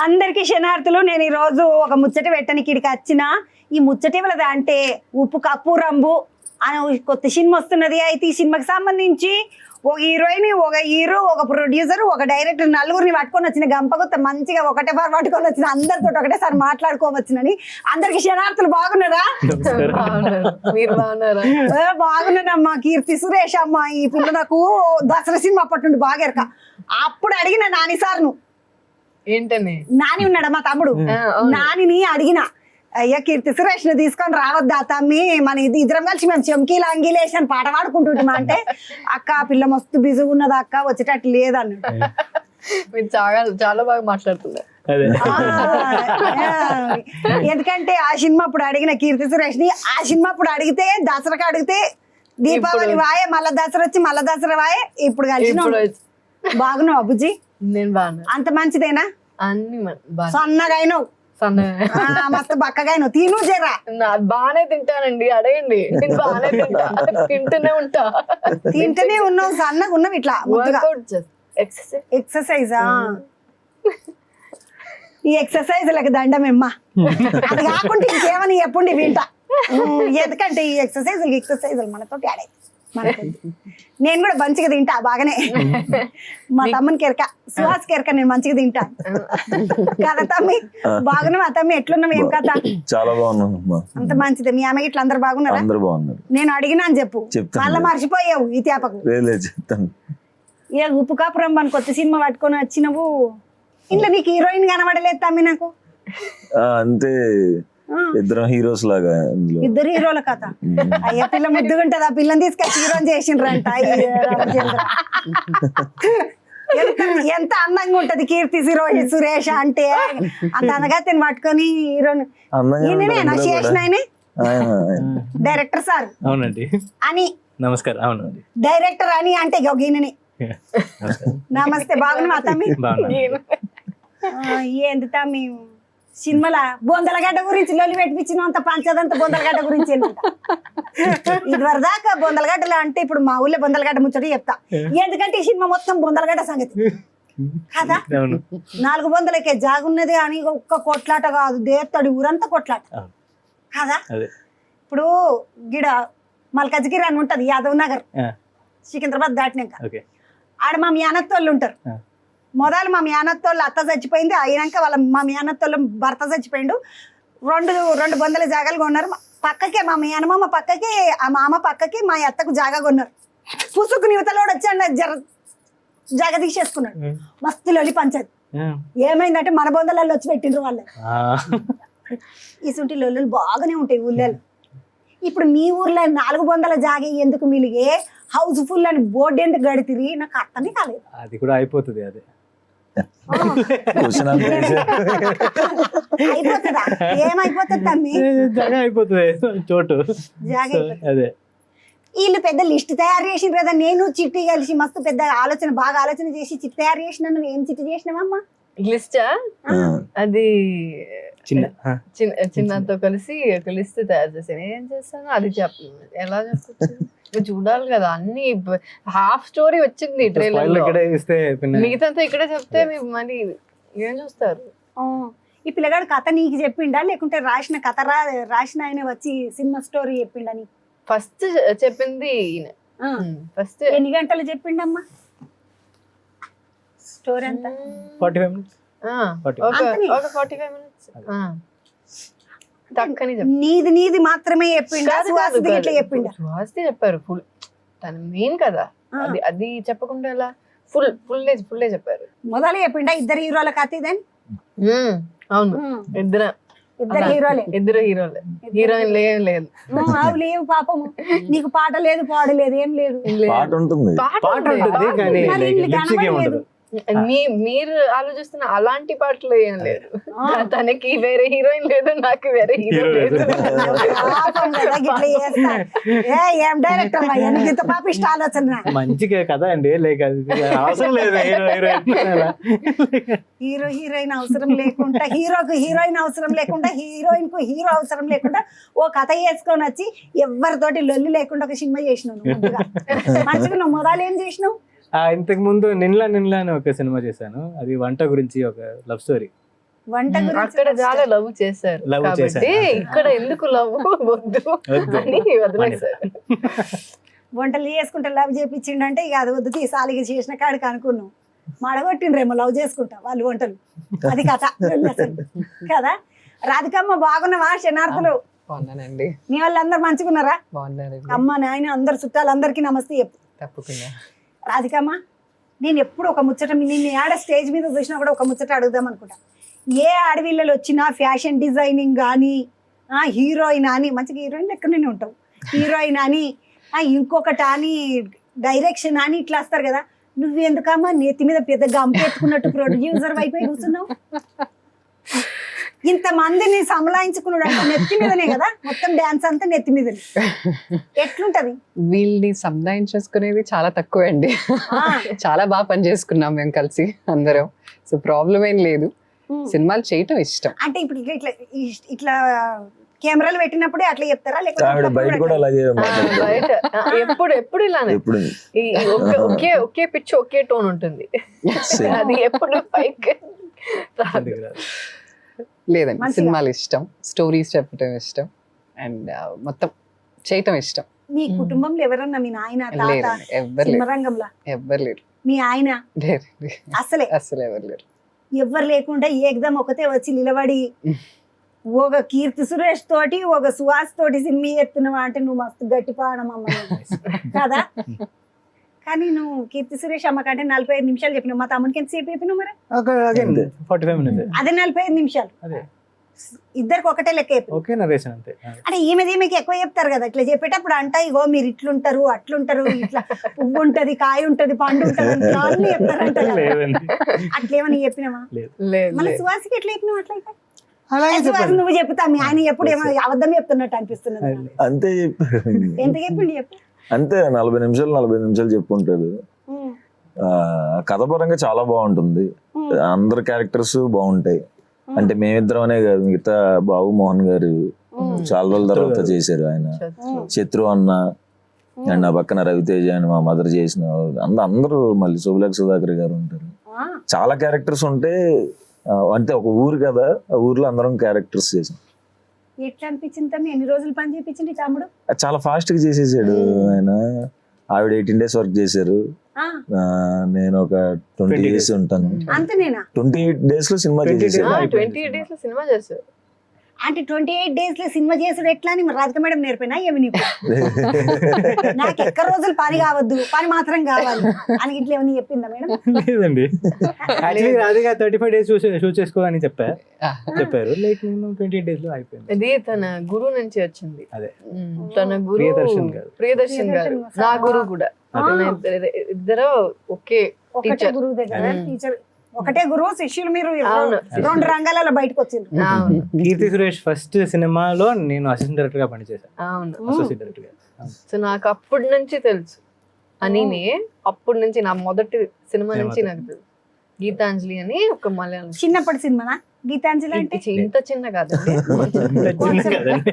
అందరికి శనార్థులు. నేను ఈ రోజు ఒక ముచ్చట పెట్టడానికి ఇక్కడికి వచ్చిన. ఈ ముచ్చట ఇవ్వలేదు అంటే ఉప్పు కప్పు రంబు అని కొత్త సినిమా వస్తున్నది. అయితే ఈ సినిమాకి సంబంధించి ఒక హీరోయిన్, ఒక హీరో, ఒక ప్రొడ్యూసర్, ఒక డైరెక్టర్ నలుగురిని పట్టుకొని వచ్చిన గంపకొత్త మంచిగా ఒకటే బార్ పట్టుకొని వచ్చిన అందరితో ఒకటేసారి మాట్లాడుకోవచ్చునని. అందరికి శనార్థులు బాగున్నారా? మీరు బాగున్నారా? బాగున్నానమ్మా. కీర్తి సురేష్ అమ్మ. ఈ పిల్ల నాకు దసరా సినిమా అప్పటి నుండి బాగా ఎరక. అప్పుడు అడిగిన నాని సార్ను, ఏంటని నాని ఉన్నాడా మా తమ్ముడు, నానిని అడిగిన, అయ్యా కీర్తి సురేష్ ను తీసుకొని రావద్దా తమ్మి, మన ఇద్దరం కలిసి మేము చెంకీలు అంగీలేసి అని పాట పాడుకుంటుంటాం అంటే, అక్క పిల్ల మస్తు బిజీగా ఉన్నది అక్క, వచ్చేటట్టు లేదన్నాడు. మీరు చాలా బాగా మాట్లాడుతున్నారు. ఎందుకంటే ఆ సినిమా అప్పుడు అడిగిన కీర్తి సురేష్ ని, ఆ సినిమా అప్పుడు అడిగితే దసరాకి అడిగితే దీపావళి వాయే, మళ్ళా దసరా వచ్చి మళ్ళా దసరా వాయే, ఇప్పుడు కలిసి బాగున్నావు అబ్బుజీ? నేను బాగున్నా. అంత మంచిదేనా? అన్ని సన్నగా అయినావు, మస్తు బక్కగా అయినావు. తిను జరా. బాగానే తింటానండి, అడగండి. నేను బాగానే తింటూనే ఉంటా. తింటూనే ఉన్నావు, సన్నగా ఉన్నావు ఇట్లా ముద్దుగా. ఎక్సర్సైజా? ఈ ఎక్సర్సైజ్ లకి దండమేమ్మా. అది కాకుండా ఇంకేమని ఎప్పుడు వింటా. ఎందుకంటే ఈ ఎక్సర్సైజ్ మనతోటి ఆడే. నేను కూడా మంచిగా తింటా బాగానే. మా తమ్మునికి ఎరక, సుహాస్కి ఎరక, నేను మంచిగా తింటా కదా తమ్మి? బాగున్నావా తమ్మి? ఎట్లున్నావు? ఏం కథ? చాలా బాగున్నాను. అంత మంచిదే. మీ అమ్మకి ఇట్లా అందరు బాగున్నారా? అందరూ బాగున్నారు. నేను అడిగినా అని చెప్పు, మళ్ళీ మర్చిపోయావు ఈ తేపకు. చెప్తాను. ఏ ఉప్పు కాపురం అని కొత్త సినిమా పట్టుకొని వచ్చినవు, ఇంట్లో నీకు హీరోయిన్ కనబడలేదు తమ్మి నాకు. అంతే, ఇద్దరు హీరోస్ లాగా. ఇద్దరు హీరోల కథ. అయ్యా పిల్ల ముద్దుగా ఉంటది, ఆ పిల్లని తీసుకొచ్చి హీరోని చేసిండ్రంట. ఎంత అందంగా ఉంటది కీర్తి సురేష్ అంటే. అంత అందగా తిని పట్టుకొని హీరోని. ఈయననేనా చేసిన ఆయన? డైరెక్టర్ సార్ అవునండి అని. నమస్కారం. అవునండి, డైరెక్టర్ అని అంటే ఈయనని. నమస్తే. బాగున్నా తమ్మి? ఏంది తమ్మి సినిమాల బొందలగడ్డ గురించి లొల్లి పెట్టించిన అంత పంచదంత బొందలగడ్డ గురించి. ఇది వరదాకా బొందలగడ్డలు అంటే ఇప్పుడు మా ఊళ్ళో బొందలగడ్డ ముచ్చట చెప్తా. ఎందుకంటే ఈ సినిమా మొత్తం బొందలగడ్డ సంగతి కదా. 4 బొందలకే జాగున్నది అని ఒక్క కొట్లాట కాదు, దేత్తడి ఊరంతా కొట్లాట కదా. ఇప్పుడు గిడ మల్కాజ్గిరి అని ఉంటది, యాదవ్ నగర్, సికింద్రాబాద్ దాటినాక. ఆడ మా మేనత్తోళ్ళు ఉంటారు. మొదలు మా మేనత్తోళ్ళు అత్త చచ్చిపోయింది, అయినాక మా మేనత్తోళ్ళు భర్త చచ్చిపోయిండు. రెండు బొందల జాగాలు కొన్నారు. పక్కకే మా మేనమామ పక్కకి, ఆ మామ పక్కకి మా అత్తకు జాగా కొన్నారు. పుసుకు నివతలోడు వచ్చాడు, జాగ తీసేసుకున్నాడు. మస్తు లొలి పంచాది. ఏమైందంటే మన బొందలలో వచ్చి పెట్టిండ్రు వాళ్ళు. ఇసుంటి లొల్లులు బాగానే ఉంటాయి ఊళ్ళలో. ఇప్పుడు మీ ఊర్లో 4 బొందల జాగే ఎందుకు మిలిగే, హౌస్ ఫుల్ అని బోర్డు ఎందుకు గడితిరి, నాకు అర్థమే కాలేదు. అది కూడా అయిపోతుంది. అదే అయిపోతుందా? ఏమైపోతుంది తమ్మి? జాగా అయిపోతుంది చోటు. అదే వీళ్ళు పెద్ద లిస్ట్ తయారు చేసిండ్రు కదా. నేను చిట్టి కలిసి మస్తు పెద్ద బాగా ఆలోచన చేసి చిట్టి తయారు చేసిన. నువ్వు ఏం చిట్టి చేసినావమ్మా? లిస్టా? అది చిన్నతో కలిసి ఒక లిస్ట్ తయారు చేశాను. ఏం చేస్తాను అది చెప్పను, ఎలా చెప్పచ్చు, చూడాలి కదా. అన్ని హాఫ్ స్టోరీ వచ్చింది ట్రైలర్ లో, మిగతా ఇక్కడే చెప్తే మీరు మరి ఏం చూస్తారు. ఈ పిల్లగాడు కథ నీకు చెప్పిండా, లేకుంటే రాసిన కథ రాసిన ఆయన వచ్చి సినిమా స్టోరీ చెప్పిండా? నీకు ఫస్ట్ చెప్పింది ఈయన. ఫస్ట్ ఎన్ని గంటలు చెప్పిండమ్మా స్టోరీ అంతా? 45 minutes. ఒక 45 minutes. నీది మాత్రమే చెప్పిండా, సుహాసిది ఇట్లా చెప్పిండా? సుహాసిది చెప్పారు ఫుల్, తన మెయిన్ కదా. అది చెప్పకుండా ఎలా? ఫుల్ చెప్పారు. మొదలు చెప్పిండా ఇద్దరు హీరోల కథ ఇదని? అవును, ఇద్దరు హీరోలే. హీరోయిన్ లేదు. అవి లేవు పాపము. నీకు పాట లేదు, పాడు లేదు, ఏం లేదు. పాట ఉంటుంది, మీరు ఆలోచిస్తున్న అలాంటి పాటలు ఏం లేదు. తనకి వేరే హీరోయిన్ లేదు, నాకు వేరే హీరో లేదు. మంచి కదా అండి, లేక అవసరం లేదు హీరో హీరోయిన్ అవసరం లేకుండా, హీరోకు హీరోయిన్ అవసరం లేకుండా, హీరోయిన్ కు హీరో అవసరం లేకుండా ఓ కథ వేసుకొని వచ్చి ఎవరితోటి లొల్లి లేకుండా ఒక సినిమా చేసినావు. మంచిగా నువ్వు మొదలు ఏం చేసినావు? ఇంతకు ముందు నిన్లా అని ఒక సినిమా చేశాను. అది వంట గురించి, ఒక లవ్ స్టోరీ. వంట గురించి అక్కడ చాలా లవ్ చేశారు Love కాబట్టి చేశారు. ఇక్కడ ఎందుకు లవ్ వద్దు అని వదిలేశారు. వంటలు చేసుకుంటా లవ్ చేపించిండంటే ఇక అది వద్దు తీసాలిగా చేసిన కాడికి అనుకున్నాం మడగొట్టిండ్రేమో లవ్ చేసుకుంటా వాళ్ళు వంటలు. అది కథ అసలు. కదా రాధికమ్మ బాగున్నావా? శనార్థులు బాగున్నానండి. మీ వాళ్ళందరూ మంచిగున్నారా? బాగున్నానండి. అమ్మ నాయన అందరు చుట్టాలందరికీ నమస్తే చెప్పు. తప్పకుండా. రాధికమ్మ నేను ఎప్పుడు ఒక ముచ్చట నిన్ను ఆడ స్టేజ్ మీద చూసినా కూడా ఒక ముచ్చట అడుగుదాం అనుకుంటా. ఏ ఆడవిల్లలు వచ్చినా ఫ్యాషన్ డిజైనింగ్ కానీ హీరోయిన్ అని మంచిగా హీరోయిన్ ఎక్కడనే ఉంటావు హీరోయిన్ అని ఇంకొకటి అని డైరెక్షన్ అని ఇట్లా వస్తారు కదా. నువ్వు ఎందుకమ్మా నెత్తి మీద పెద్ద గంపెట్టుకున్నట్టు ప్రొడ్యూసర్ అయిపోయి కూర్చున్నావు? ఇంతమందిని సంలాయించుకున్నాడు అంటే నెత్తి మీదనే కదా మొత్తం డాన్స్ అంతా నెత్తి మీదనే. ఎట్లుంటది? వీళ్ళని సంధాయించేసుకునేది చాలా తక్కువ అండి. చాలా బాగా పని చేసుకున్నాం మేము కలిసి అందరం. సో ప్రాబ్లం ఏం లేదు. సినిమాలు చేయటం ఇష్టం. అంటే ఇప్పుడు ఇట్లా ఇట్లా కెమెరాలు పెట్టినప్పుడే అట్లా చెప్తారా ఆవిడ బయట కూడా అలాగే బయట ఎప్పుడు ఇలానే ఎప్పుడు ఒకే పిచ్ ఒకే టోన్ ఉంటుంది. అది ఎప్పుడు పైకి రాదు. లేదండి, మంచిగా. సినిమాలు ఇష్టం, స్టోరీస్ చెప్పటం ఇష్టం, అండ్ మొత్తం చేయటం ఇష్టం. మీ కుటుంబంలో ఎవరన్నా మీ నాయన తాత లేదండి, ఎవ్వరు సినిమా లేరు, రంగంలో ఎవ్వరు లేరు, మీ ఆయన లేరండి, అసలే అసలు ఎవరు లేరు. ఎవ్వరు లేకుండా ఏకదం ఒకతే వచ్చి నిలబడి ఒక కీర్తి సురేష్ తోటి ఒక సుహాస్ తోటి సినిమా ఎత్తున్నావా అంటే నువ్వు మస్తు గట్టిపాడమమ్మ కదా. కానీ నువ్వు కీర్తి సురేష్ అమ్మ కంటే 45 నిమిషాలు చెప్పినావు. మా తమ్మునికి ఎంతసేపు చెప్పినావు మరి? 45 minutes. అదే 45 నిమిషాలు. అదే ఇద్దరికి ఒకటే లెక్క చెప్పి ఓకే నరేషన్ అంతే. అంటే ఈమెకి ఎక్కువ చెప్తారు కదా ఇట్లా చెప్పేటప్పుడు. అంట ఇగో మీరు ఇట్లుంటారు అట్లుంటారు ఇట్లా పువ్వు ఉంటది కాయ ఉంటది పండు ఉంటది అన్ని చెప్తారంట కదా. లేదండి, అట్లేమని చెప్పినావా? లేదు. మళ్ళీ సుహాసికి ఎట్లా చెప్పినావు? అట్లయితే అలాగే సుహాస్ చెప్పారు. నువ్వు చెప్తా మీ ఆయన ఎప్పుడు ఏమో అబద్ధం చెప్తున్నట్టు అనిపిస్తున్నది. అంతే చెప్పారు. ఎంత చెప్పిండు చెప్పు. అంతే 40 నిమిషాలు చెప్పుంటాడు. ఉమ్, కథ పరంగా చాలా బాగుంటుంది. ఉమ్, అందరు క్యారెక్టర్స్ బాగుంటాయి. అంటే మేమిద్దరం అనే కాదు, మిగతా బాబు మోహన్ గారు ఉమ్, చాలా రోజుల తర్వాత చేశారు. ఆయన ఉమ్, శత్రు అన్న అండ్ నా పక్కన రవితేజ అని మా మదర్ చేసిన అందరూ, మళ్ళీ శుభలేఖ సుధాకర్ గారు ఉంటారు. ఆ, చాలా క్యారెక్టర్స్ ఉంటే అంటే ఒక ఊరు కదా, ఆ ఊర్లో అందరం క్యారెక్టర్స్ చేసాం. ఎట్లా అనిపించింది తమ్మి? ఎన్ని రోజులు పని చేయించింది తమ్ముడు? అది చాలా ఫాస్ట్ గా చేసేసాడు ఆయన. ఆవిడ 18 days వర్క్ చేశారు. ఆ, నేను ఒక 20 days ఉంటాను. అంతనేనా? 28 days లో సినిమా 20 days చేసేసాడు. 28 days లో సినిమా చేస్తారు. అంటే 28 days లో సినిమా చేసుడు ఎట్లా అని రాధిక మేడం నేర్పినా ఏమి నీకు? నాకు ఎక్క రోజులు పని కావద్దు పని మాత్రం కావాలి అని ఇట్లా ఏమని చెప్పిందా మేడం? లేదండి, యాక్చువల్లీ రాధిక 35 days షూట్ చేసుకోవాలని చెప్పారు. లైక్ నేను 28 days లో అయిపోయింది. ఇది తన గురువు నుంచి వచ్చింది. అదే తన గురువు ప్రియదర్శన్ గారు. ప్రియదర్శన్ గారు నా గురువు కూడా. ఇద్దరు ఒకే ఒకటే టీచర్. గురువు దగ్గర టీచర్, ఒకటే గురువు శిష్యులు. మీరు అవును. 2 రంగాలలో బయటకు వచ్చిండ్రు. అవును కీర్తి సురేష్ ఫస్ట్ సినిమాలో నేను అసిస్టెంట్ డైరెక్టర్ గా పనిచేశాను. అవును. అసోసియేట్ డైరెక్టర్ గా. సో నాకు అప్పటి నుంచి తెలుసు అనినే. అప్పటి నుంచి నా మొదటి సినిమా నుంచి నాకు తెలుసు. గీతాంజలి అని ఒక మలయాళం. చిన్నప్పటి సినిమానా గీతాంజలి అంటే? ఇంత చిన్న కాదండి. చిన్న కదండి.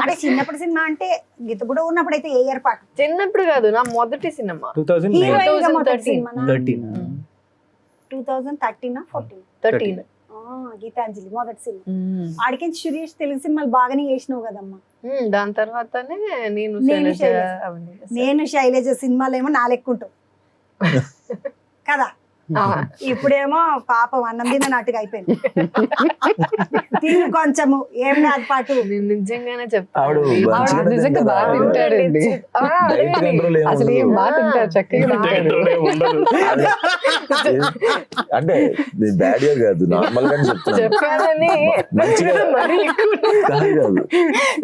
అంటే చిన్నప్పటి సినిమా అంటే గీత కూడా ఉన్నప్పుడు అయితే ఏ ఏర్పాటు? చిన్నప్పుడు కాదు, నా మొదటి సినిమా 2009, హీరోయిన్ గా మొదటి 2013. సినిమానా? 13. 2013 14? 13. గీతాంజలి మొదటి సినిమా. ఆడికించి సురేష్ తెలుగు సినిమాలు బాగానే చేసినావు కదమ్మా. దాని తర్వాతనే నేను నేను శైలజ శైలజ. అవన్నీ చేశాను. నేను శైలజ సినిమాలు ఏమో నాలెక్కుంటావు కదా. ఆ, ఇప్పుడేమో పాపం అన్నం తిన్నట్టుగా అయిపోయింది. తిని కొంచెము ఏం కాదు పాటు. నేను నిజంగానే ఆవిడ చెప్తాను. మంచిగానే నిజంగా తింటారు. బాగా ఆవిడ తింటారండి. డైట్ కంట్రోల్ ఏం అసలు ఏం ఉండదు. బాగా తింటారు, చక్కగా తింటారు. అంటే బ్యాడ్ గా కాదు, నార్మల్ గానే చెప్తున్నాను. చెప్పానని మంచిగా మరీ ఎక్కువ. కాదు.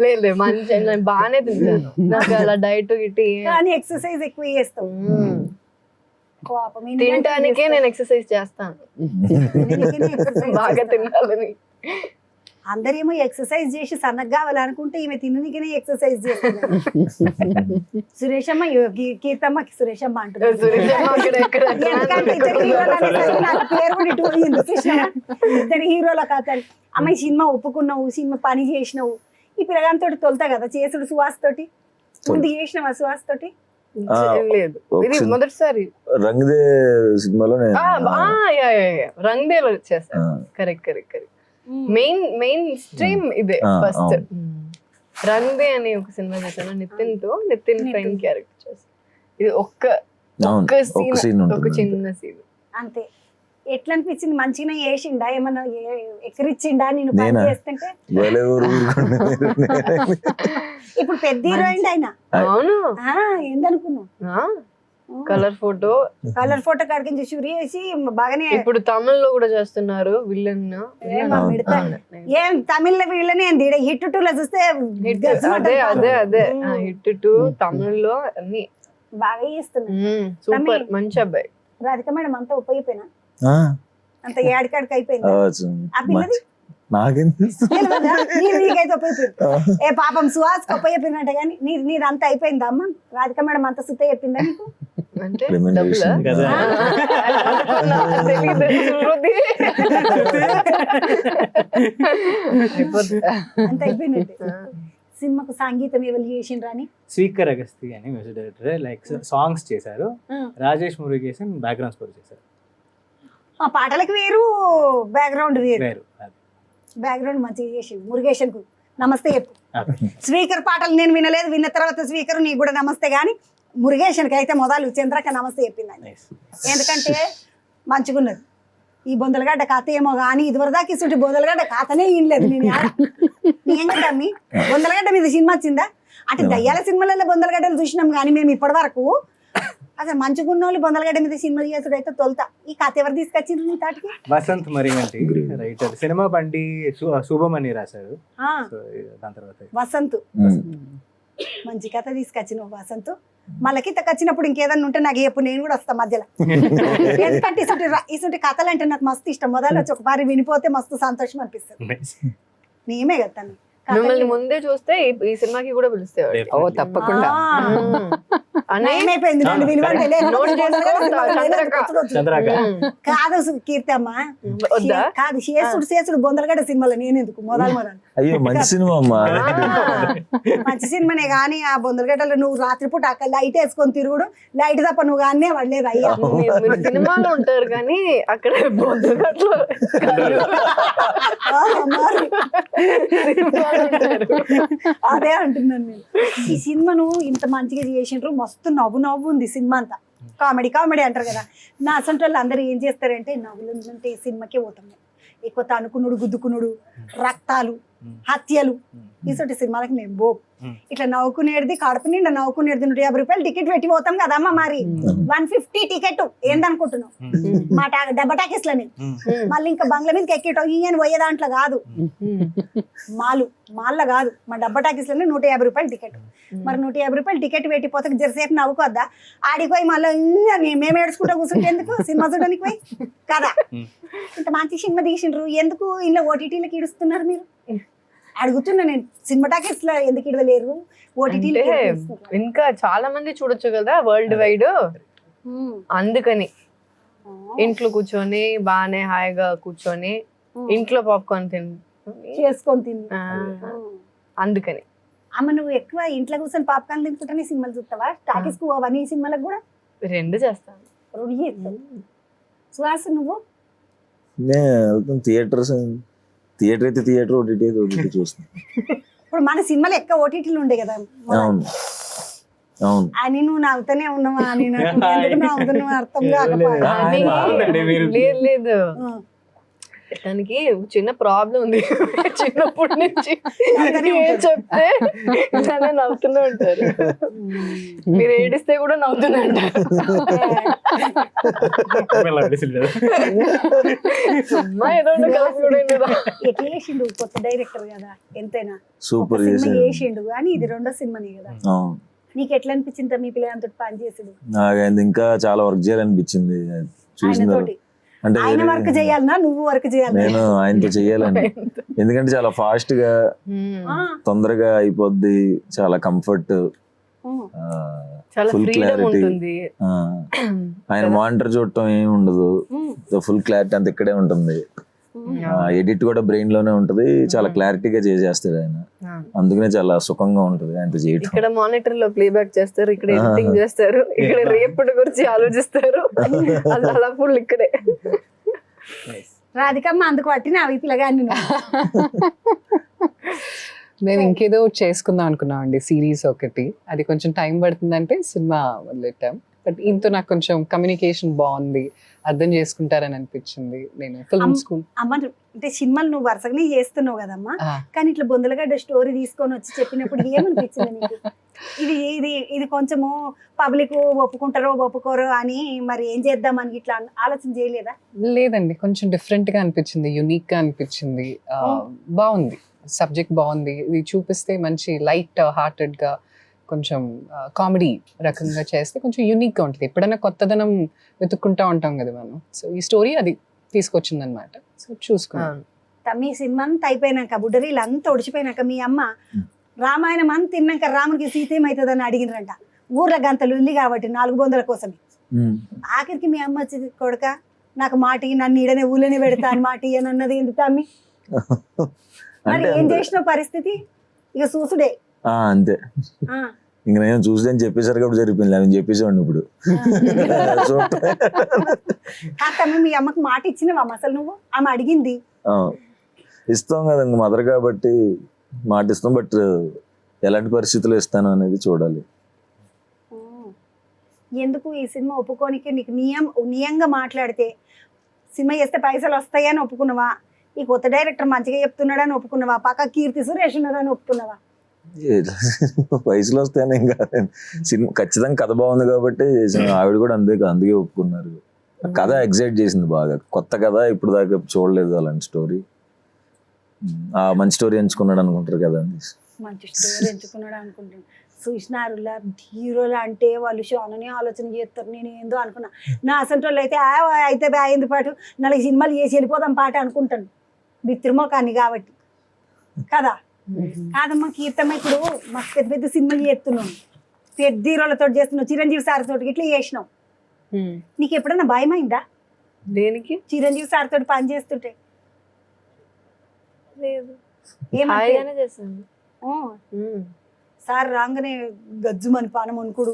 లేదు లేదు, మంచిగా నేను బాగానే తింటాను. నాకు అలా డైట్ గిట్టి కానీ ఎక్సర్సైజ్ ఎక్కువ చేస్తావు. పాపం ఇన్ని తినటానికే గంటలు నేను ఎక్సర్సైజ్ చేస్తాను. తినడానికే exercise బాగా చేస్తావా? తినాలని. అందరేమో ఎక్సర్సైజ్ చేసి సన్నగా కావాలనుకుంటే ఈమె తినడానికే ఎక్సర్సైజ్ చేస్తుంది. సురేషమ్మ కీర్తమ్మ సురేషమ్మ అంటుంది. సురేష్ అమ్మ అక్కడ ఎక్కడ ఎందుకంటే ఇద్దరు హీరోలు అనేసరికి నాకు పేరు కూడా ఇటు పోయింది. చూసినావా? ఇద్దరు హీరోల కథలు. అమ్మాయి సినిమా ఒప్పుకున్నావు, సినిమా పని చేసినావు. ఈ పిల్లగాంతో తొలుతా కదా చేసుడు సువాస్ తోటి. ముందు చేసినావా సువాస్ తోటి? లేదు, ఇది మొదటిసారి రంగదే సినిమాలో నేను రంగ్దేలో చేశాను. Correct correct correct. Main stream ఇదే ఆ, ఫస్ట్. అవును. రంగ్దే అని ఒక సినిమా చేశాను నితిన్ ఫ్రెండ్ క్యారెక్టర్ చేశాను. ఇది ఒక్క అవును, ఒక్క ఒక్క scene సీన్, ఉంటుంది ఒక అంతే. చిన్న సీన్. అంతే. ఎట్లా అనిపించింది? మంచిగా వేసిండా? ఏమన్నా ఎక్కరిచ్చిండా నేను పని నేనా? చేస్తుంటే? భలే ఊరుకుంటా మీరు. ఇప్పుడు పెద్ద హీరోయిన్ ఆయన. అవును, ఏందనుకున్నావు? Colour photo. కలర్ ఫోటో కాడికి షూరి వేసి బాగానే. ఇప్పుడు తమిళ్లో కూడా చేస్తున్నారు విలన్. ఏం తమిళ వీళ్ళని హిట్ 2 లో చూస్తే అదే హిట్ 2 తమిళ్లో అన్ని బాగా చేస్తున్నారు. సూపర్, మంచి అబ్బాయి. రాధిక మేడం అంతా ఉపయోగిపోయినా ఆ, అంత ఏడికాడికి అయిపోయింది. అవచ్చు. ఆ పిల్లది నాకేం తెలుసు? తెలియదా? నీకైతే ఉపయోగిపోయింది. ఏ పాపం సుహాస్ ఉపయోగిపోయినట్టే కానీ నీదంతా అయిపోయిందా అమ్మ? రాధిక మేడం అంత సుత్త చెప్పిందా నీకు? అంటే Recommendation కదా. అంత అయిపోయినట్టే. సినిమాకు సంగీతం ఎవరు చేసిండ్రా అని? స్పీకర్ అగస్తి అని మ్యూజిక్ డైరెక్టర్, లైక్ సాంగ్స్ చేశారు. రాజేష్ మురుగేసన్ బ్యాక్గ్రౌండ్ స్కోర్ చేశారు. ఆ పాటలకు వేరు, బ్యాక్గ్రౌండ్ వేరు. వేరు బ్యాక్గ్రౌండ్ మంచిగా చేసి మురుగేషన్ కు నమస్తే చెప్పు. స్పీకర్ పాటలు నేను వినలేదు, విన్న తర్వాత స్పీకర్ నీకు కూడా నమస్తే. కానీ మురుగేషన్కి అయితే మొదలు చంద్రక నమస్తే చెప్పింది. ఎందుకంటే మంచిగున్నది. ఈ బొందలగడ్డ కథ ఏమో కానీ ఇదివరదాకా ఇసుంటి బొందలగడ్డ కథనే వినలేదు నేను. ఏం కదమ్మి బొందలగడ్డ మీద సినిమా వచ్చిందా అంటే? దయ్యాల సినిమాలలో బొందలగడ్డలు చూసినాం కానీ మేము ఇప్పటి వరకు అసలు మంచిగున్న వాళ్ళు బొందలగడ్డ మీద సినిమా చేసుడు అయితే తొలుతా. ఈ కథ ఎవరు తీసుకొచ్చిండ్రు నీ తాటికి? వసంత్ మరిగంటి రైటర్, సినిమా బండి శుభం అని రాశారు. ఆ, సో దాని తర్వాత వసంత్ మంచి కథ తీసుకొచ్చినావు వసంత్. మళ్ళీ కిందకి వచ్చినప్పుడు ఇంకేదన్నా ఉంటే నాకు చెప్పు, నేను కూడా వస్తా మధ్యలో. ఎందుకంటే ఇసుంటి కథలు అంటే నాకు మస్తు ఇష్టం. మొదలు వచ్చి ఒక పారి వినిపోతే మస్తు సంతోషం అనిపిస్తుంది. నేమే కదా మిమ్మల్ని ముందే చూస్తే ఈ సినిమాకి కూడా పిలుస్తేవాడు. ఓ తప్పకుండా. ఏమైపోయింది నన్ను విలువంటే చంద్రక కాదు కీర్తి అమ్మ, కాదు చేసుడు బొందలగడ్డ సినిమాలో నేనెందుకు మొదలు అయ్యో మంచి సినిమా అమ్మా. మంచి సినిమానే కానీ ఆ బొందలగడ్డలో నువ్వు రాత్రిపూట అక్కడ లైట్ వేసుకొని తిరుగుడు, లైట్ తప్ప నువ్వు కానీ పడలేదు. అయ్యా మీరు సినిమాలో ఉంటారు కానీ అక్కడ బొందలగడ్డలో అదే అంటున్నాను నేను. ఈ సినిమాను ఇంత మంచిగా చేసిండ్రు, మస్తు నవ్వు ఉంది సినిమా అంతా. కామెడీ అంటారు కదా. నా అసంటి వాళ్ళు అందరూ ఏం చేస్తారంటే నవ్వులు ఉంటే ఈ సినిమాకే పోతాం. ఎక్కువ తనుకునుడు, గుద్దుకునుడు, రక్తాలు, హత్యలు ఇసొంటి సినిమాలకు మేము పో. ఇట్లా నవ్వుకునేది కడుపు నిండా నవ్వుకునేది. 150 రూపాయలు టికెట్ పెట్టి పోతాం కదమ్మా. మరి 150 టికెట్ ఏందనుకుంటున్నావు? మా డబ్బా టాకీస్ లని మళ్ళీ ఇంకా బంగ్లా మీదకి ఎక్కేటో ఈయన పోయే దాంట్లో కాదు, మాల్లో కాదు, మా డబ్బా టాకీస్ లోనే 150 రూపాయలు టికెట్. మరి 150 రూపాయలు టికెట్ పెట్టిపోతే జరసేపు నవ్వుకోద్దా? ఆడిపోయి మళ్ళీ మేము ఏడ్చుకుంటా కూర్చుంటే ఎందుకు సినిమా చూడడానికి పోయి కదా? ఇంత మంచి సినిమా తీసిండ్రు, ఎందుకు ఇలా ఓటీటీలకు ఇడుస్తున్నారు మీరు? అడుగుతున్నా నేను. సినిమా టాకీస్ లో ఎందుకు ఇడవలేరు? ఓటీటీలో ఇంకా చాలా మంది చూడొచ్చు కదా వరల్డ్ వైడ్. అందుకని ఇంట్లో కూర్చొని బాగానే హాయిగా కూర్చొని ఇంట్లో పాప్కార్న్ చేసుకొని తిని. అందుకని అమ్మ నువ్వు ఎక్కువ ఇంట్లో కూర్చొని పాప్కార్న్ తింటుంటే సినిమాలు చూస్తావా? టాకీస్ కు అవన్నీ సినిమాలకు కూడా 2 చేస్తాను. 2 చేస్తావు. సుహాస్ నువ్వు? థియేటర్ అయితే థియేటర్, ఓటీటీ అయితే ఓటీటీ చూస్తాను. ఇప్పుడు మన సినిమాలు ఎక్కువ ఓటీటీలు ఉండే కదా. అవును అవును. అని నువ్వు నవ్వుతూనే ఉన్నావా? నవ్వుతున్నావు అర్థం కాకపోయా? లేదు, తనకి చిన్న ప్రాబ్లం ఉంది చిన్నప్పటి నుంచి. ఏం చెప్తే చాలా నవ్వుతూనే ఉంటారు. మీరు ఏడిస్తే కూడా నవ్వుతూనే ఉంటారు. ఎట్లా చేసిండు? కొత్త డైరెక్టర్ కదా, ఎంతైనా సూపర్ చేసిండు. కానీ ఇది 2వ సినిమానే కదా. నీకు ఎట్లా అనిపించింది మీ పిల్లలతో పని చేసుడు? నాకు ఇంకా చాలా వర్క్ చేయాలనిపించింది చూసిన. అంటే ఆయన వర్క్ చేయాలన్నా నువ్వు వర్క్ చేయాలి? నేను ఆయనతో చెయ్యాలని. ఎందుకంటే చాలా ఫాస్ట్ గా తొందరగా అయిపోద్ది, చాలా కంఫర్ట్, ఫుల్ క్లారిటీ. ఆయన మానిటర్ చూడటం ఏమి ఉండదు, ఫుల్ క్లారిటీ అంత ఇక్కడే ఉంటుంది. ఎడిట్ కూడా బ్రెయిన్ లోనే ఉంటది, చాలా క్లారిటీగా చేసేస్తాడు ఆయన. అందుకనే చాలా సుఖంగా ఉంటది ఆయనతో చేయటం. ఇక్కడ మానిటర్ లో ప్లేబ్యాక్ చేస్తారు, ఇక్కడ ఎడిటింగ్ చేస్తారు, ఇక్కడ రేపటి గురించి ఆలోచిస్తారు. అలా ఫుల్ ఇక్కడే. రాధికమ్మ అందుకు పట్టిన అవి పిల్లగాన్ని మేము ఇంకేదో ఒకటి చేసుకుందాం అనుకున్నాం అండి, సిరీస్ ఒకటి. అది కొంచెం టైం పడుతుందంటే సినిమా వదిలేటాం. బట్ ఇంతో నాకు కొంచెం కమ్యూనికేషన్ బాగుంది, అర్థం చేసుకుంటారని అనిపించింది. నేను ఫిల్మ్ స్కూల్ అమ్మ అంటే సినిమాలు నువ్వు వరుసగానే చేస్తున్నావు కదమ్మా, కానీ ఇట్లా బొందలగడ్డ స్టోరీ తీసుకొని వచ్చి చెప్పినప్పుడు ఏమనిపించింది నీకు? ఇది ఇది ఇది కొంచెము పబ్లిక్ ఒప్పుకుంటారో ఒప్పుకోరో అని మరి ఏం చేద్దామని ఇట్లా ఆలోచన చేయలేదా? లేదండి, కొంచెం డిఫరెంట్ గా అనిపించింది, యునిక్ గా అనిపించింది. బాగుంది, సబ్జెక్ట్ బాగుంది. ఇది చూపిస్తే మంచి లైట్ హార్టెడ్ గా కొంచెం కామెడీ రకంగా చేస్తే కొంచెం యూనిక్ గా ఉంటుంది. ఎప్పుడైనా కొత్తదనం వెతుక్కుంటా ఉంటాం కదా మనం. సో ఈ స్టోరీ అది తీసుకొచ్చింది అనమాట. సో చూసుకున్నాను. మీ సినిమా అంతా అయిపోయినాక బుడ్డరీలు అంతా ఒడిచిపోయినాక మీ అమ్మ రామాయణం అంతా తిన్నాక రామునికి సీత ఏమవుతుందని అడిగినరంట. ఊర్లో గంతలు ఉంది కాబట్టి 4 బొందల కోసమే. ఆఖరికి మీ అమ్మ వచ్చి కొడుక నాకు మాట నన్ను ఈడనే ఊళ్ళోనే పెడతా అని మాట అని అన్నది ఎందుకు తమ్మి? మరి ఏం చేసిన పరిస్థితి ఇక చూసుడే అంతే. ఇంక నేను చూసి చెప్పేసారు కాబట్టి జరిగిపోయింది, అవి చెప్పేసేవాడిని ఇప్పుడు. తమ్మి మీ అమ్మకి మాట ఇచ్చినవా అసలు నువ్వు? ఆమె అడిగింది ఇస్తాం కదా, ఇంక మదర్ కాబట్టి మాట ఇస్తాం. బట్ ఎలాంటి పరిస్థితులు ఇస్తాను అనేది చూడాలి. ఎందుకు ఈ సినిమా ఒప్పుకోనికి నీకు నియంగా మాట్లాడితే సినిమా చేస్తే పైసలు వస్తాయని ఒప్పుకున్నావా? ఈ కొత్త డైరెక్టర్ మంచిగా చెప్తున్నాడని ఒప్పుకున్నావా? పక్క కీర్తి సురేష్ ఉన్నదని ఒప్పుకున్నావా? పైసలు వస్తాయని ఇంకా సినిమా ఖచ్చితంగా కథ బాగుంది కాబట్టి ఆవిడ కూడా అందుకే ఒప్పుకున్నారు. కథ ఎగ్జైట్ చేసింది బాగా, కొత్త కథ, ఇప్పుడు దాకా చూడలేదు అలాంటి స్టోరీ. మంచి స్టోరీ ఎంచుకున్నాడు అనుకుంటారు కదా. మంచి స్టోరీ ఎంచుకున్నాడు అనుకుంటాను. చూసినారులా హీరోలు అంటే వాళ్ళు షానని ఆలోచన చేస్తారు. నేను ఏందో అనుకున్నా, నా అసలు వాళ్ళు అయితే అయితే అయింది పాటు 4 సినిమాలు చేసి వెళ్ళిపోదాం పాట అనుకుంటాను. బిత్తిరిమోకాన్ని కాబట్టి కదా. కాదమ్మా కీర్తమ్మ, ఇప్పుడు మాకు పెద్ద పెద్ద సినిమాలు చేస్తున్నాం, పెద్ద హీరోలతో చేస్తున్నావు, చిరంజీవి సార్ తోటి ఇట్లా చేసినావు. నీకు ఎప్పుడన్నా భయం అయిందా? దేనికి? చిరంజీవి సార్ తోటి పని చేస్తుంటే లేదు, ఏమైనా చేస్తాను. సార్ రాగానే గజ్జుమని పానం అనుకుడు,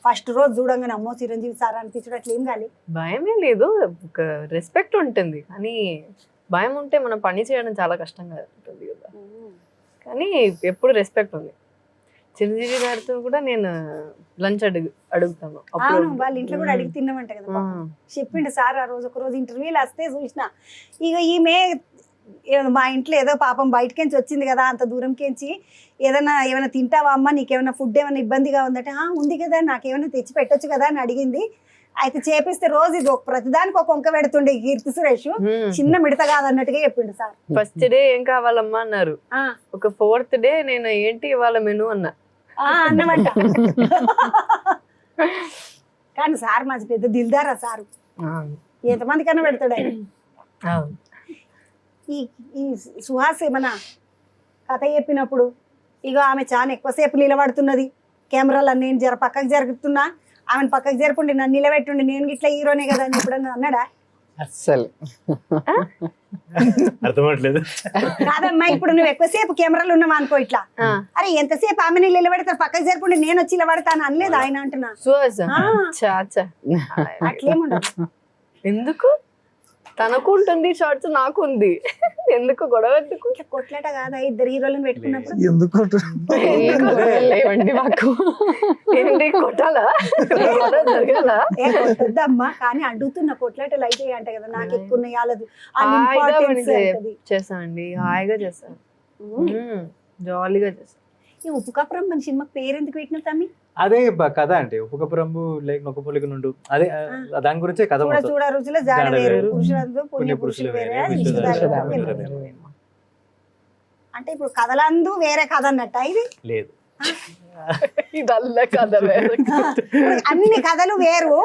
ఫస్ట్ రోజు చూడంగానే అమ్మో చిరంజీవి సార్ అనిపించడం అట్లా ఏం కాదు. భయమే లేదు, ఒక రెస్పెక్ట్ ఉంటుంది. కానీ భయం ఉంటే మనం పని చేయడం చాలా కష్టంగా ఉంటుంది కదా. కానీ ఎప్పుడు రెస్పెక్ట్ ఉంది. చిరంజీవి గారితో కూడా నేను లంచ్ అడుగుతాను. అవును, వాళ్ళ ఇంట్లో కూడా అడిగి తిన్నామంట కదా. చెప్పిండు సార్ ఆ రోజు ఒక రోజు ఇంటర్వ్యూలు వస్తే చూసిన. ఇక ఈమె మా ఇంట్లో ఏదో పాపం బయటకించి వచ్చింది కదా, అంత దూరంకించి ఏమైనా తింటావా అమ్మ, నీకేమైనా ఫుడ్ ఏమైనా ఇబ్బందిగా ఉందంటే ఉంది కదా, నాకేమైనా తెచ్చి పెట్టొచ్చు కదా అని అడిగింది. అయితే చేపిస్తే రోజు ఇది ప్రతిదానికి ఒక వంక పెడుతుండే కీర్తి సురేష్, చిన్న మిడత కాదన్నట్టుగా చెప్పిండు సార్. ఫస్ట్ డే ఏం కావాలమ్మా అన్నారు, ఒక 4th డే నేను ఏంటి ఇవాళ మెను అన్నా అన్నమాట. కానీ సార్ మంచి పెద్ద దిల్దారా సారు, ఎంతమంది కన్నా పెడతాడు ఆయన. ఈ సుహాస్ ఏమన్నా కథ చెప్పినప్పుడు ఇక ఆమె చాలా ఎక్కువసేపు నిలబడుతున్నది, కెమెరాలు నేను పక్కకు జరుగుతున్నా, ఆమెను పక్కకు జరపండి, నన్ను నిలబెట్టుండి, నేను ఇట్లా హీరోనే కదా అని ఎప్పుడన్నా అన్నాడా? అస్సలు అర్థమవట్లేదు. కాదమ్మా, ఇప్పుడు నువ్వు ఎక్కువసేపు కెమెరాలు ఉన్నావా అనుకో, ఇట్లా అరే ఎంతసేపు ఆమె నిలబెడతారు, పక్కకు జరపండి, నేను వచ్చి నిలబడతాను అనలేదు ఆయన అంటున్నా. అట్లేముండదు. ఎందుకు తనకు ఉంటుంది షార్ట్స్, నాకు ఉంది, ఎందుకు గొడవ? ఎందుకు కొట్లాట కాదా ఇద్దరు హీరోలను పెట్టుకున్నప్పుడు? ఎందుకు లేవండి మాకు. ఏంటి కొట్టాలా? కొట్టద్దమ్మా, కానీ అడుగుతున్న కొట్లాటలు అయితే అంట కదా, నాకు ఎక్కువ చేస్తానండి, హాయిగా చేస్తాను, జాలీగా చేస్తాను. ఈ ఉప్పు కప్పురం మన సినిమాకి పేరు ఎందుకు పెట్టిన తమ్మి? అదే కథ అంటే ఉప్పు కప్పురంబు లైక్ నొక్కపొలికి నుండు, అదే దాని గురించే కథ. చూడ రుచుల జాడ వేరు, పురుషులందు పుణ్య పురుషులు వేరే. అంటే ఇప్పుడు కథలందు వేరే కథ అన్నట్ట ఇది? లేదు, ఇదల్ల కథ వేరు, అన్ని కథలు వేరు,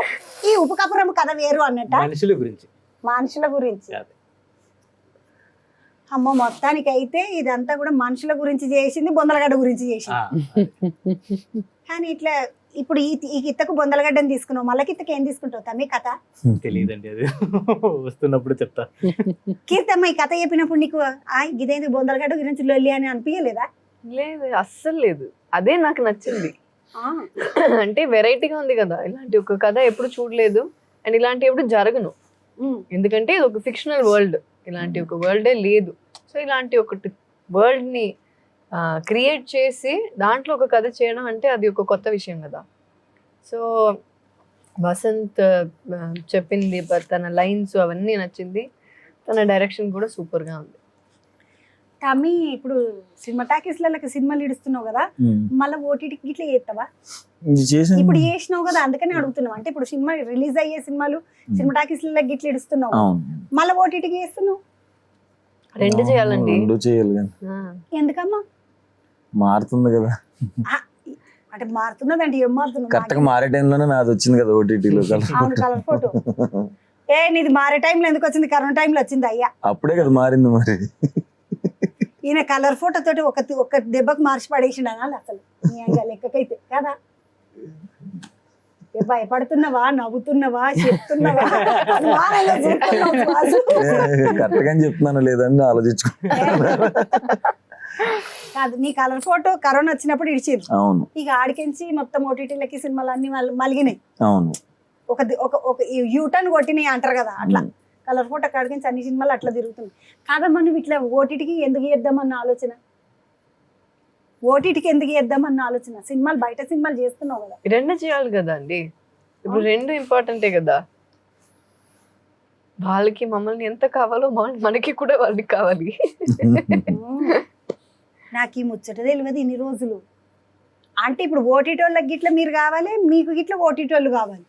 ఈ ఉప్పు కప్పురం కథ వేరు అన్నట్ట. మనుషుల గురించి, మనుషుల గురించి. అమ్మో, మొత్తానికి అయితే ఇదంతా కూడా మనుషుల గురించి చేసింది, బొందలగడ్డ గురించి చేసింది. కానీ ఇట్లా ఇప్పుడు ఈ కిత్తకు బొందలగడ్డని తీసుకున్నావు, మళ్ళీ కిత్తకి ఏం తీసుకుంటావు తమ్మి కథ? తెలియదండి, అది వస్తున్నప్పుడు చెప్తా. కీర్తమ్మ ఈ కథ చెప్పినప్పుడు నీకు ఇదేంటి బొందలగడ్డ గురించి లొల్లి అని అనిపించలేదా? లేదు, అస్సలు లేదు. అదే నాకు నచ్చింది. అంటే వెరైటీగా ఉంది కదా, ఇలాంటి ఒక కథ ఎప్పుడు చూడలేదు, అండ్ ఇలాంటి ఎప్పుడు జరగను. ఎందుకంటే ఇది ఒక ఫిక్షనల్ వరల్డ్, ఇలాంటి ఒక వరల్డే లేదు. సో ఇలాంటి ఒకటి వరల్డ్ని క్రియేట్ చేసి దాంట్లో ఒక కథ చేయడం అంటే అది ఒక కొత్త విషయం కదా. సో వసంత్ చెప్పింది, తన లైన్స్ అవన్నీ నచ్చింది, తన డైరెక్షన్ కూడా సూపర్గా ఉంది. తమ్మి ఇప్పుడు సినిమా టాకీస్లకి సినిమాలు ఇడుస్తున్నావు కదా, మళ్ళీ ఓటీటీకి ఇట్లా చేస్తావా? ఇప్పుడు చేసినావు కదా అందుకని అడుగుతున్నావు. అంటే ఇప్పుడు సినిమా రిలీజ్ అయ్యే సినిమాలు సినిమా టాకీస్లకి గిట్ల ఇడుస్తున్నావు, మళ్ళీ ఓటీటీకి చేస్తున్నావు. రెండు చేయాలండి. రెండు చేయాలి కానీ ఎందుకమ్మా? మారుతుంది కదా. అంటే మారుతున్నది అంటే ఏం మారుతున్నా? కరెక్ట్ గా మారే టైంలోనే నాది వచ్చింది కదా ఓటీటీలో. అవును, కలర్ ఫోటో. నీది మారే టైంలో ఎందుకు వచ్చింది? కరోనా టైంలో వచ్చింది అయ్యా. అప్పుడే కదా మారింది మరి. ఈయన కలర్ ఫోటో తోటి ఒక దెబ్బకు మార్చి పడేసిండు అనాలి అసలు లెక్కకైతే కదా. భయపడుతున్నావా, నవ్వుతున్నావా, చెప్తున్నావా? కరెక్ట్ గా చెప్తున్నాను లేదని ఆలోచించుకో. కాదు, నీ కలర్ ఫోటో కరోనా వచ్చినప్పుడు ఇడిచింది. అవును. ఇక ఆడికించి మొత్తం ఓటీటీలకి సినిమాలు అన్ని మలిగినాయి. అవును. ఒక యూటర్న్ కొట్టినాయి అంటారు కదా, అట్లా కలర్ ఫోటో కాడికించి అన్ని సినిమాలు అట్లా తిరుగుతున్నాయి. కాదమ్మా, నువ్వు ఇట్లా ఓటీటీకి ఎందుకు చేద్దామన్న ఆలోచన? ఓటీటీకి ఎందుకు చేద్దామన్న ఆలోచన? సినిమాలు బయట సినిమాలు చేస్తున్నావు కదా. రెండు చేయాలి కదా అండి. ఇప్పుడు రెండు ఇంపార్టెంటే కదా. వాళ్ళకి మమ్మల్ని ఎంత కావాలో మనకి కూడా వాళ్ళకి కావాలి. నాకు ఈ ముచ్చట తెలియదు ఇన్ని రోజులు. అంటే ఇప్పుడు ఓటీటీ వాళ్ళకి గిట్ల మీరు కావాలి, మీకు గిట్ల ఓటీటీ వాళ్ళు కావాలి.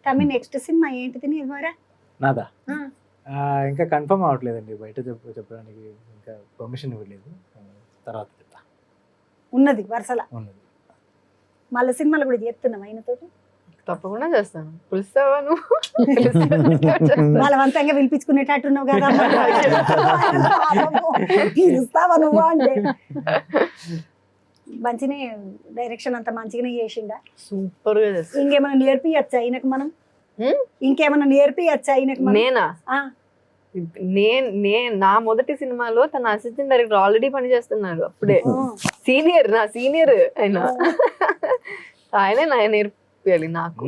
తమ్మి నెక్స్ట్ సినిమా ఏంటిది నీ ద్వారా? నాదా ఇంకా కన్ఫర్మ్ అవ్వట్లేదండి, బయట చెప్పడానికి ఇంకా పర్మిషన్ ఇవ్వలేదు. తర్వాత చెప్తా. ఉన్నది వరుసలా ఉన్నది. మళ్ళీ సినిమాలు కూడా చేస్తున్నాం ఆయనతోటి. తప్పకుండా చేస్తాను. పిలుస్తావా నువ్వు? బలవంతంగా పిలిపించుకునేటట్టున్నావు కదా. పిలుస్తావా నువ్వు అంటే? మంచినే డైరెక్షన్ అంతా మంచిగానే చేసిండా? సూపర్ గా చేస్తా. ఇంకేమైనా నేర్పియచ్చా ఆయనకు మనం? ఇంకేమైనా నేర్పియచ్చా ఆయనకు? నేనా? నా మొదటి సినిమాలో తన అసిస్టెంట్ డైరెక్టర్ ఆల్రెడీ పని చేస్తున్నారు. అప్పుడే సీనియర్, నా సీనియర్ ఆయన. ఆయనే నేర్పియాలి నాకు.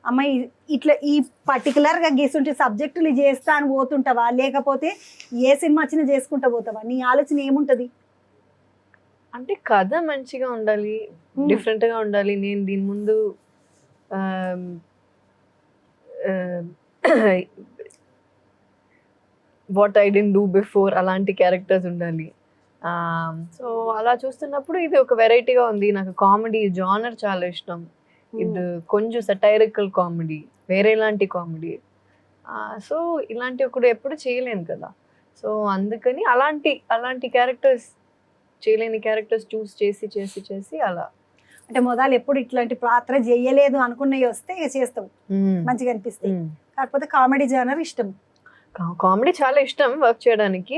అమ్మాయి ఇట్లా ఈ పర్టికులర్ గా గీసుంటే సబ్జెక్టులు చేస్తా అని పోతుంటావా, లేకపోతే ఏ సినిమా వచ్చినా చేసుకుంటా పోతావా? నీ ఆలోచన ఏముంటది? అంటే కథ మంచిగా ఉండాలి, డిఫరెంట్ గా ఉండాలి. నేను దీని ముందు what I didn't do before అలాంటి క్యారెక్టర్స్ ఉండాలి. సో అలా చూస్తున్నప్పుడు ఇది ఒక వెరైటీగా ఉంది. నాకు కామెడీ జానర్ చాలా ఇష్టం. ఇది కొంచెం సటైరికల్ కామెడీ, వేరేలాంటి కామెడీ. సో ఇలాంటి ఒకటి ఎప్పుడు చేయలేను కదా. సో అందుకని అలాంటి క్యారెక్టర్స్, చేయలేని క్యారెక్టర్స్ చూస్ చేసి అలా. అంటే మొదలు ఎప్పుడు ఇట్లాంటి పాత్ర చేయలేదు అనుకున్నవి వస్తే ఇక చేస్తావు, మంచిగా అనిపిస్తాయి. కాకపోతే కామెడీ జానర్ ఇష్టం. కామెడీ చాలా ఇష్టం వర్క్ చేయడానికి.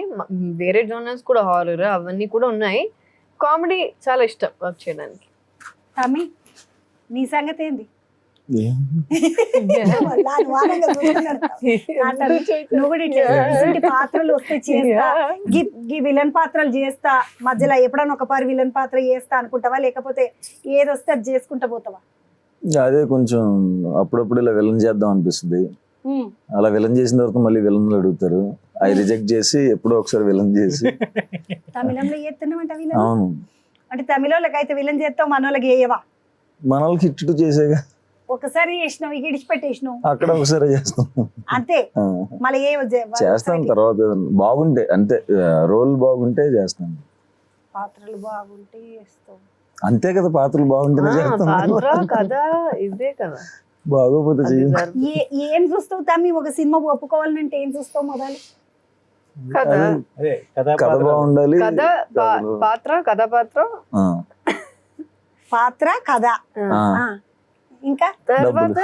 వేరే జోనర్స్ కూడా, హారర్ అవన్నీ కూడా ఉన్నాయి. కామెడీ చాలా ఇష్టం వర్క్ చేయడానికి. తమ్మి నీ సంగతి ఏంది? నువ్వు కూడా ఇట్లాంటి పాత్రలు వస్తే చేస్తా, విలన్ పాత్రలు చేస్తా, మధ్యలో ఎప్పుడన్నా ఒక పారి విలన్ పాత్ర చేస్తా అనుకుంటావా, లేకపోతే ఏది వస్తే అది చేసుకుంటా పోతావా? అదే కొంచెం అప్పుడప్పుడు ఇలా విలన్ చేద్దాం అనిపిస్తుంది. అలా విలన్ చేసిన తర్వాత మళ్ళీ విలన్లు అడుగుతారు, అవి రిజెక్ట్ చేసి ఎప్పుడో ఒకసారి విలన్ చేసి. తమిళంలో చేస్తున్నామంట విలన్? అవును. అంటే తమిళోళ్ళకి అయితే విలన్ చేస్తావు, మనోళ్ళకి వేయవా? మనోళ్ళకి హిట్ చేసేగా. ఒకసారి చేసినావు, ఇక ఇడిచిపెట్టేసినావు, అక్కడ ఒకసారి చేస్తాం అంతే. మళ్ళీ చేస్తాం తర్వాత బాగుంటే, అంతే రోల్ బాగుంటే చేస్తాను. పాత్రలు బాగుంటే చేస్తావు అంతే కదా, పాత్రలు బాగుంటేనే చేస్తాం. కదా ఇదే కదా. బాగోపోతే ఏం చూస్తావు తమ్మి? ఒక సినిమా ఒప్పుకోవాలంటే ఏం చూస్తావు? మొదలు కథ బాగుండాలి, పాత్ర కథ, ఇంకా తర్వాత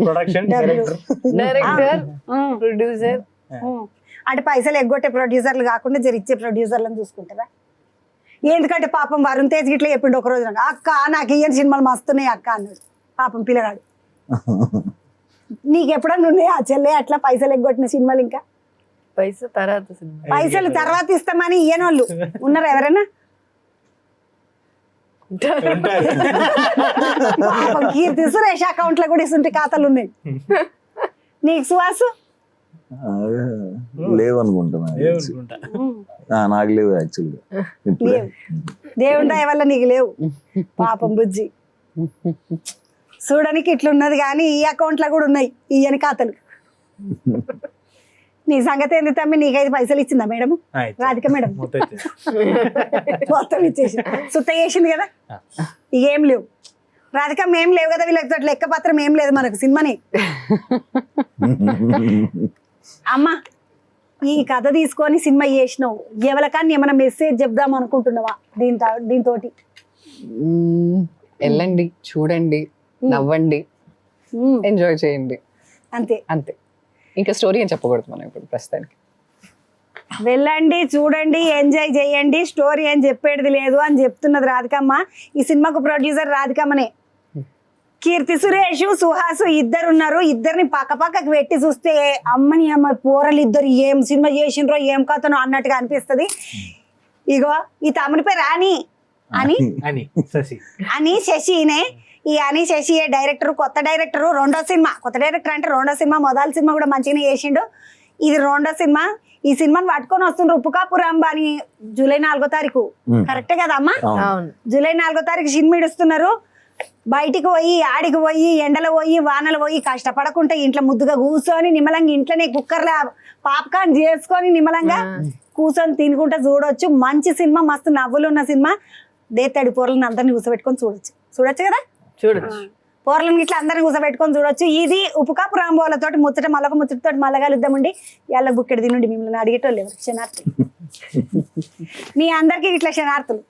ప్రొడక్షన్, డైరెక్టర్, ప్రొడ్యూసర్. అంటే పైసలు ఎగ్గొట్టే ప్రొడ్యూసర్లు కాకుండా జరిచ్చే ప్రొడ్యూసర్లను చూసుకుంటారా? ఎందుకంటే పాపం వరుణ్ తేజ్ గిట్లా చెప్పిండు ఒక రోజు, అక్క నాకు ఇయ్యని సినిమాలు మస్తున్నాయి అక్క అన్నాడు. పాపం పిల్లగాడు. నీకు ఎప్పుడన్నా ఉన్నాయా చెల్లె అట్లా పైసలు ఎగ్గొట్టిన సినిమాలు? ఇంకా పైసలు తర్వాత ఇస్తామని ఇయ్యని వాళ్ళు ఉన్నారా ఎవరైనా? పాపం కీర్తి సురేష్ అకౌంట్ లో కూడా ఇస్తుంటే ఖాతాలు ఉన్నాయి. నీకు సువాసు లేవనుకుంటున్నా. ఏమనుకుంటా. నాకు లేవు యాక్చువల్గా ఇప్పుడు. లేవు, దేవుని దయ వల్ల నీకు లేవు. పాపం బుజ్జి చూడడానికి ఇట్లున్నది కానీ ఈ అకౌంట్ లో కూడా ఉన్నాయి ఇయ్యని ఖాతాలు. నీ సంగతి ఏంది తమ్మి, నీకైతే పైసలు ఇచ్చిందా మేడం? రాధిక మేడం మొత్తం ఇచ్చేసి. మొత్తం ఇచ్చేసి సుత్త చేసింది కదా. ఇక ఏం లేవు రాధిక, ఏం లేవు కదా వీళ్ళకి. లెక్క పత్రం ఏం లేదు మనకు సినిమాని. అమ్మా ఈ కథ తీసుకొని సినిమా చేసినావు, ఎవరికన్నా ఏమైనా మెసేజ్ చెప్దాం అనుకుంటున్నావా దీంతో? వెళ్ళండి, చూడండి, నవ్వండి, ఎంజాయ్ చేయండి, అంతే అంతే. ఇంకా స్టోరీ ఏం చెప్పకూడదు మనం ఇప్పుడు ప్రస్తుతానికి. వెళ్ళండి, చూడండి, ఎంజాయ్ చేయండి, స్టోరీ ఏం చెప్పేది లేదు అని చెప్తున్నది రాధికమ్మ. ఈ సినిమాకు ప్రొడ్యూసర్ రాధికమ్మనే. కీర్తి సురేష్, సుహాసు ఇద్దరు ఉన్నారు. ఇద్దరిని పక్కకి పెట్టి చూస్తే అమ్మని అమ్మ పోరలు ఇద్దరు ఏం సినిమా చేసిండ్రో ఏం కథనో అన్నట్టుగా అనిపిస్తుంది. ఇగో ఈ తమ్ముని పేరు అని శశినే. ఈ అని శశి డైరెక్టర్, కొత్త డైరెక్టర్, రెండో సినిమా. కొత్త డైరెక్టర్ అంటే రెండో సినిమా, మొదటి సినిమా కూడా మంచిగానే చేసిండు. ఇది రెండో సినిమా. ఈ సినిమాని పట్టుకొని వస్తుండ్రు ఉప్పుకాపురం అని జూలై 4వ తారీఖు. కరెక్టే కదా అమ్మా? జూలై 4వ తారీఖు సినిమా ఇడుస్తున్నారు. బయటికి పోయి ఆడికి పోయి ఎండలో పోయి వానలు పోయి కష్టపడకుండా ఇంట్లో ముద్దుగా కూర్చొని నిమ్మలంగా ఇంట్లోనే కుక్కర్లో పాప్కార్న్ చేసుకొని నిమ్మలంగా కూర్చొని తినుకుంటా చూడొచ్చు. మంచి సినిమా, మస్తు నవ్వులు ఉన్న సినిమా. దేత్తడి పూరలను అందరినీ కూర్చోబెట్టుకొని చూడొచ్చు కదా. చూడొచ్చు, పూరలను ఇట్లా అందరిని కూర్చోబెట్టుకొని చూడొచ్చు. ఇది ఉపకాపు రాంబోలతోటి ముచ్చట మళ్ళొక ముచ్చటతోటి మళ్ళా కలుద్దామండి. ఎల్ల బుక్కెడు తినండి మిమ్మల్ని అడిగేటోళ్ళు ఎవరు క్షణార్థులు. మీ అందరికీ ఇట్లా క్షణార్థులు.